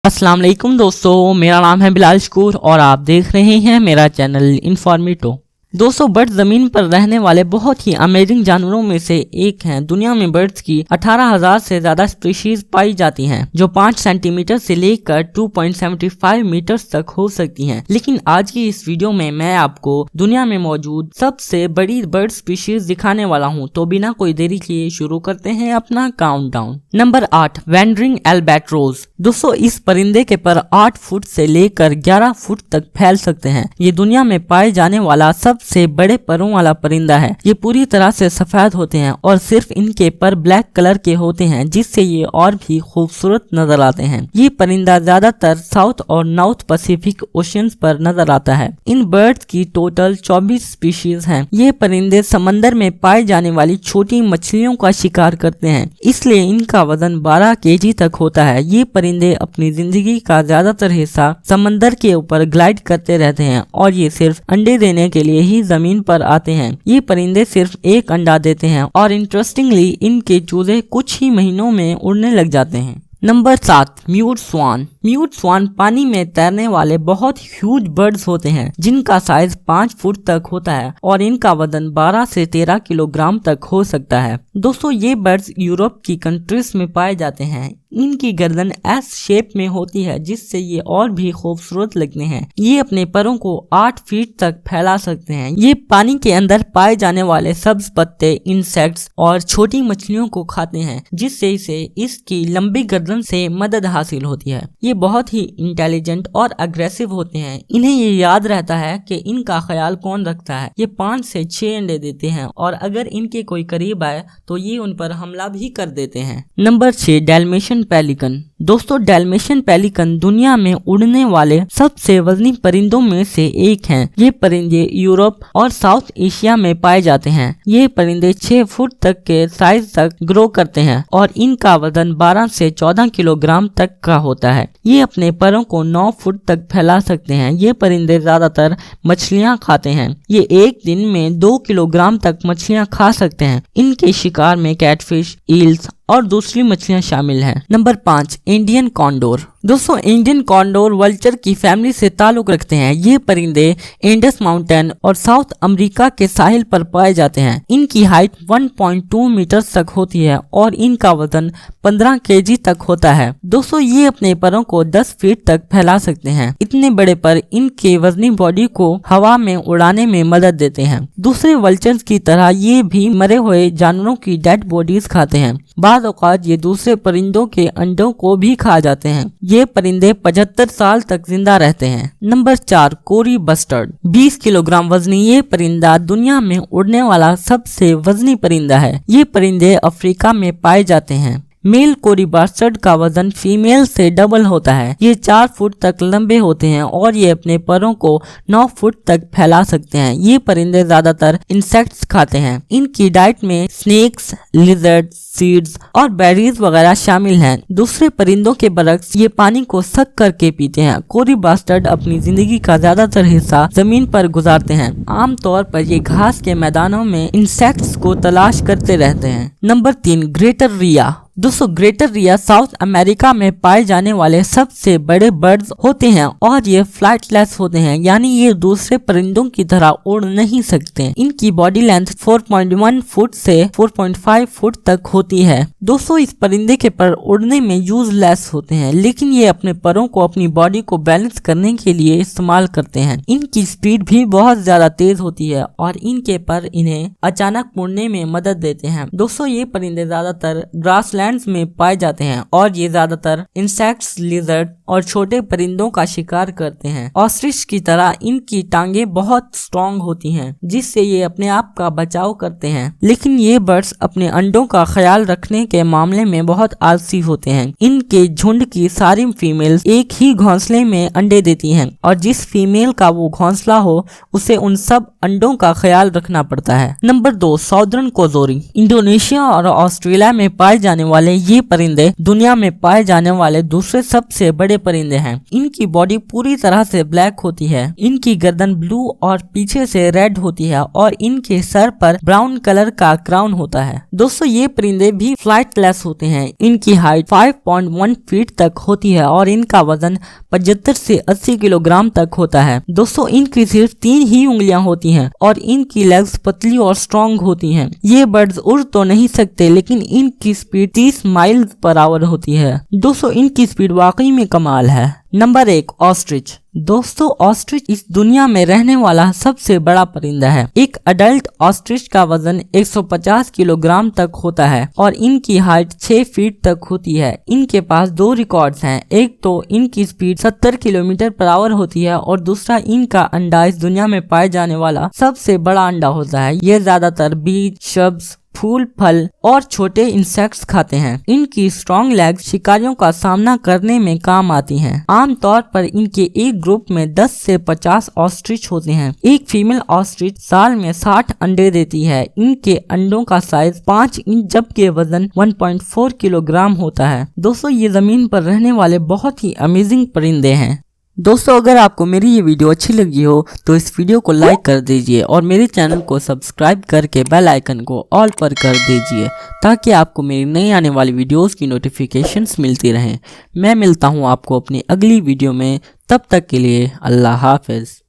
अस्सलाम वालेकुम दोस्तों, मेरा नाम है बिलाल शकूर और आप देख रहे हैं मेरा चैनल इन्फॉर्मेटो। दोस्तों, बर्ड्स जमीन पर रहने वाले बहुत ही अमेजिंग जानवरों में से एक हैं। दुनिया में बर्ड्स की 18,000 से ज्यादा स्पीशीज पाई जाती हैं, जो 5 सेंटीमीटर से लेकर 2.75 मीटर तक हो सकती हैं। लेकिन आज की इस वीडियो में मैं आपको दुनिया में मौजूद सबसे बड़ी बर्ड स्पीशीज दिखाने वाला हूं। तो बिना कोई देरी किए शुरू करते हैं अपना काउंटडाउन। Number 8, wandering albatross. दोस्तों, इस परिंदे के पर 8 फुट से लेकर 11 फुट तक फैल सकते हैं। ये दुनिया में पाए जाने वाला सबसे बड़े परों वाला परिंदा है। ये पूरी तरह से सफेद होते हैं और सिर्फ इनके पर ब्लैक कलर के होते हैं, जिससे ये और भी खूबसूरत नजर आते हैं। ये परिंदा ज्यादातर साउथ और नॉर्थ पैसिफिक ओशियंस पर नजर आता है। इन बर्ड्स की टोटल 24 स्पीशीज हैं। ये परिंदे समंदर में पाए जाने वाली छोटी मछलियों का शिकार करते हैं, इसलिए इनका वजन 12 केजी तक होता है। ये परिंदे अपनी जिंदगी का ज्यादातर हिस्सा समंदर के ऊपर ग्लाइड करते रहते हैं और ये सिर्फ अंडे देने के लिए ही जमीन पर आते हैं। ये परिंदे सिर्फ एक अंडा देते हैं और इंटरेस्टिंगली इनके चूजे कुछ ही महीनों में उड़ने लग जाते हैं। नंबर 7, म्यूट स्वान। म्यूट स्वान पानी में तैरने वाले बहुत ह्यूज बर्ड्स होते हैं, जिनका साइज 5 फुट तक होता है और इनका वजन 12 से 13 किलोग्राम तक हो सकता है। दोस्तों, ये बर्ड्स यूरोप की कंट्रीज में पाए जाते हैं। इनकी गर्दन एस शेप में होती है, जिससे ये और भी खूबसूरत लगते हैं। ये अपने परों को 8 फीट तक फैला सकते हैं। ये पानी के अंदर पाए जाने वाले सब्ज पत्ते, इंसेक्ट्स और छोटी मछलियों को खाते हैं, जिससे इसे इसकी लंबी गर्दन से मदद हासिल होती है। ये बहुत ही इंटेलिजेंट और अग्रेसिव होते हैं। इन्हें ये याद रहता है कि इनका ख्याल कौन रखता है। ये 5 से 6 अंडे देते हैं और अगर इनके कोई करीब आए तो ये उन पर हमला भी कर देते हैं। Number 6, dalmatian pelican. दोस्तों, डैल्मेशियन पेलिकन दुनिया में उड़ने वाले सबसे वजनी परिंदों में से एक हैं। ये परिंदे यूरोप और साउथ एशिया में पाए जाते हैं। ये परिंदे 6 फुट तक के साइज तक ग्रो करते हैं और इनका वजन 12 से 14 किलोग्राम तक का होता है। ये अपने परों को 9 फुट तक फैला सकते हैं। ये परिंदे ज्यादातर मछलियां खाते हैं। ये एक दिन में 2 किलोग्राम तक मछलियां खा सकते हैं। इनके शिकार में कैटफिश, ईल्स और दूसरी मछलियां शामिल हैं। Number 5, Indian condor. दोस्तों, इंडियन कॉन्डोर वल्चर की फैमिली से ताल्लुक रखते हैं। ये परिंदे इंडस माउंटेन और साउथ अमेरिका के साहिल पर पाए जाते हैं। इनकी हाइट 1.2 मीटर तक होती है और इनका वजन 15 केजी तक होता है। दोस्तों, ये अपने परों को 10 फीट तक फैला सकते हैं। इतने बड़े पर इनके वजनी बॉडी को हवा में उड़ाने में मदद देते हैं। दूसरे वल्चर्स की तरह ये भी मरे हुए जानवरों की डेड बॉडीज खाते हैं। बाद औकात ये दूसरे परिंदों के अंडों को भी खा जाते हैं। ये परिंदे 75 साल तक जिंदा रहते हैं। नंबर 4, कोरी बस्टर्ड। 20 किलोग्राम वजनी ये परिंदा दुनिया में उड़ने वाला सबसे वजनी परिंदा है। ये परिंदे अफ्रीका में पाए जाते हैं। मेल कोरी बस्टर्ड का वजन फीमेल से डबल होता है। ये 4 फुट तक लंबे होते हैं और ये अपने परों को 9 फुट तक फैला सकते हैं। ये परिंदे ज्यादातर इंसेक्ट्स खाते हैं। इनकी डाइट में स्नेक्स, लिजर्ड, सीड्स और बेरीज वगैरह शामिल हैं। दूसरे परिंदों के बरक्स ये पानी को सक करके पीते हैं। कोरी बस्टर्ड अपनी जिंदगी का ज्यादातर हिस्सा जमीन पर गुजारते हैं। आमतौर पर ये घास के मैदानों में इंसेक्ट्स को तलाश करते रहते हैं। नंबर 3, ग्रेटर रिया। दोस्तों, ग्रेटर रिया साउथ अमेरिका में पाए जाने वाले सबसे बड़े बर्ड्स होते हैं और ये फ्लाइटलेस होते हैं, यानी ये दूसरे परिंदों की तरह उड़ नहीं सकते। इनकी बॉडी लेंथ 4.1 फुट से 4.5 फुट तक होती है। दोस्तों, इस परिंदे के पर उड़ने में यूजलेस होते हैं, लेकिन ये अपने परों को अपनी बॉडी को बैलेंस करने के लिए इस्तेमाल करते हैं। इनकी स्पीड भी बहुत ज्यादा तेज होती है और इनके पर इन्हें अचानक मुड़ने में मदद देते हैं। दोस्तों, ये परिंदे ज्यादातर ग्रासलैंड में पाए जाते हैं और ये ज्यादातर इंसेक्ट्स, लिजर्ड और छोटे परिंदों का शिकार करते हैं। ऑस्ट्रिच की तरह इनकी टांगें बहुत स्ट्रॉन्ग होती हैं, जिससे ये अपने आप का बचाव करते हैं। लेकिन ये बर्ड्स अपने अंडों का ख्याल रखने के मामले में बहुत आलसी होते हैं। इनके झुंड की सारी फीमेल्स एक ही घोंसले में अंडे देती हैं और जिस फीमेल का वो घोंसला हो उसे उन सब अंडों का ख्याल रखना पड़ता है। Number 2, southern cassowary. इंडोनेशिया और ऑस्ट्रेलिया में पाए जाने वाले ये परिंदे दुनिया में पाए जाने वाले दूसरे सबसे बड़े परिंदे हैं। इनकी बॉडी पूरी तरह से ब्लैक होती है, इनकी गर्दन ब्लू और पीछे से रेड होती है और इनके सर पर ब्राउन कलर का क्राउन होता है। दोस्तों ये परिंदे भी फ्लाइटलेस होते हैं। इनकी हाइट 5.1 फीट तक होती है और इनका वजन 75 से 80 किलोग्राम तक होता है। दोस्तों इनकी सिर्फ 3 ही उंगलियां होती हैं और इनकी लेग्स पतली और स्ट्रॉन्ग होती हैं। ये बर्ड्स उड़ तो नहीं सकते लेकिन इनकी स्पीड 30 माइल पर आवर होती है। दोस्तों इनकी स्पीड वाकई में कमाल है। Number 1 ostrich. दोस्तों ऑस्ट्रिच इस दुनिया में रहने वाला सबसे बड़ा परिंदा है। एक अडल्ट ऑस्ट्रिच का वजन 150 किलोग्राम तक होता है और इनकी हाइट 6 फीट तक होती है। इनके पास 2 रिकॉर्ड्स हैं। एक तो इनकी स्पीड 70 किलोमीटर पर आवर होती है और दूसरा इनका अंडा इस दुनिया में पाए जाने वाला सबसे बड़ा अंडा होता है। ये ज्यादातर बीज, श्रब्स, फूल, फल और छोटे इंसेक्ट्स खाते हैं। इनकी स्ट्रॉन्ग लेग्स शिकारियों का सामना करने में काम आती हैं। आमतौर पर इनके एक ग्रुप में 10 से 50 ऑस्ट्रिच होते हैं। एक फीमेल ऑस्ट्रिच साल में 60 अंडे देती है। इनके अंडों का साइज 5 इंच जबकि वजन 1.4 किलोग्राम होता है। दोस्तों ये जमीन पर रहने वाले बहुत ही अमेजिंग परिंदे हैं। दोस्तों अगर आपको मेरी ये वीडियो अच्छी लगी हो तो इस वीडियो को लाइक कर दीजिए और मेरे चैनल को सब्सक्राइब करके बेल आइकन को ऑल पर कर दीजिए ताकि आपको मेरी नई आने वाली वीडियोस की नोटिफिकेशंस मिलती रहें। मैं मिलता हूँ आपको अपनी अगली वीडियो में, तब तक के लिए अल्लाह हाफिज।